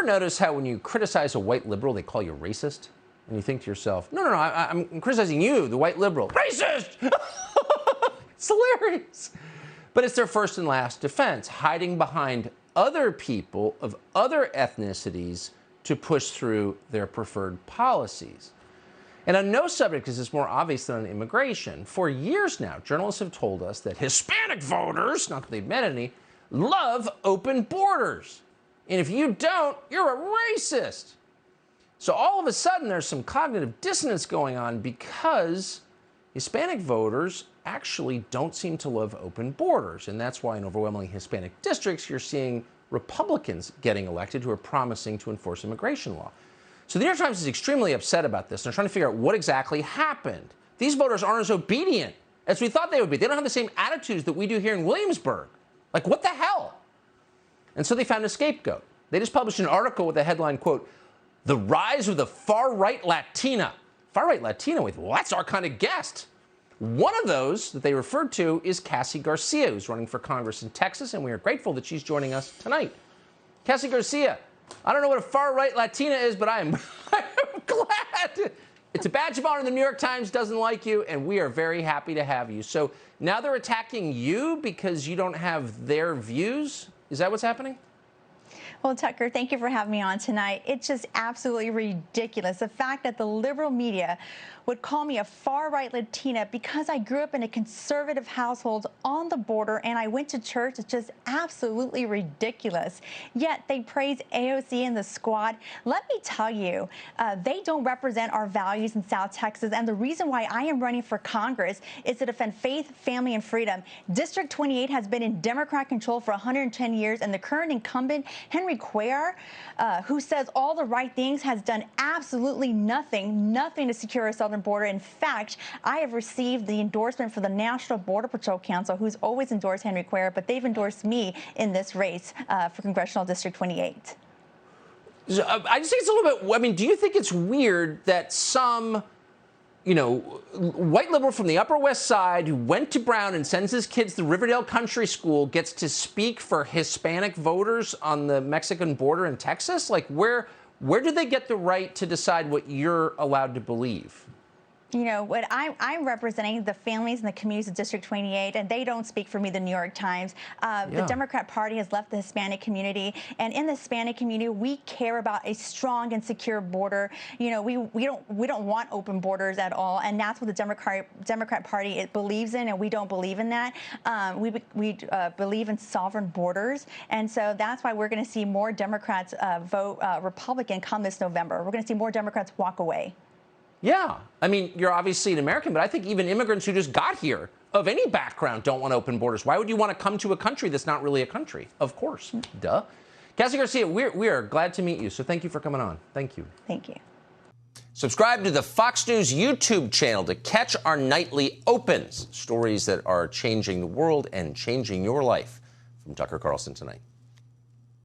ever notice how when you criticize a white liberal, they call you racist? And you think to yourself, no, I'm criticizing you, the white liberal. Racist! It's hilarious. But it's their first and last defense, hiding behind other people of other ethnicities to push through their preferred policies. And on no subject is this more obvious than on immigration. For years now, journalists have told us that Hispanic voters, not that they've met any, love open borders. And if you don't, you're a racist. So all of a sudden, there's some cognitive dissonance going on because Hispanic voters actually don't seem to love open borders. And that's why in overwhelmingly Hispanic districts, you're seeing Republicans getting elected who are promising to enforce immigration law. So the New York Times is extremely upset about this. They're trying to figure out what exactly happened. These voters aren't as obedient as we thought they would be. They don't have the same attitudes that we do here in Williamsburg. Like, what the hell? And so they found a scapegoat. They just published an article with the headline, quote, "The Rise of the Far-Right Latina." Far-Right Latina, well, that's our kind of guest. One of those that they referred to is Cassy Garcia, who's running for Congress in Texas, and we are grateful that she's joining us tonight. Cassy Garcia, I don't know what a far-right Latina is, but I'm glad. It's a badge of honor. The New York Times doesn't like you, and we are very happy to have you. So now they're attacking you because you don't have their views? Is that what's happening? Well, Tucker, thank you for having me on tonight. It's just absolutely ridiculous. The fact that the liberal media would call me a far-right Latina because I grew up in a conservative household on the border and I went to church is just absolutely ridiculous. Yet they praise AOC and the squad. Let me tell you, they don't represent our values in South Texas. And the reason why I am running for Congress is to defend faith, family, and freedom. District 28 has been in Democrat control for 110 years, and the current incumbent, Henry Cuellar, who says all the right things, has done absolutely nothing to secure our southern border. In fact, I have received the endorsement for the National Border Patrol Council, who's always endorsed Henry Cuellar, but they've endorsed me in this race for Congressional District 28. I just think it's a little bit, I mean, do you think it's weird that some, white liberal from the Upper West Side who went to Brown and sends his kids to Riverdale Country School gets to speak for Hispanic voters on the Mexican border in Texas? Like, where do they get the right to decide what you're allowed to believe? What I'm representing the families and the communities of District 28, and they don't speak for me, the New York Times. The Democrat Party has left the Hispanic community, and in the Hispanic community, we care about a strong and secure border. We don't want open borders at all, and that's what the Democrat Party believes in, and we don't believe in that. We believe in sovereign borders, and so that's why we're going to see more Democrats vote Republican come this November. We're going to see more Democrats walk away. Yeah. I mean, you're obviously an American, but I think even immigrants who just got here of any background don't want open borders. Why would you want to come to a country that's not really a country? Of course. Duh. Cassy Garcia, we are glad to meet you. So thank you for coming on. Thank you. Thank you. Subscribe to the Fox News YouTube channel to catch our nightly opens, stories that are changing the world and changing your life. From Tucker Carlson Tonight.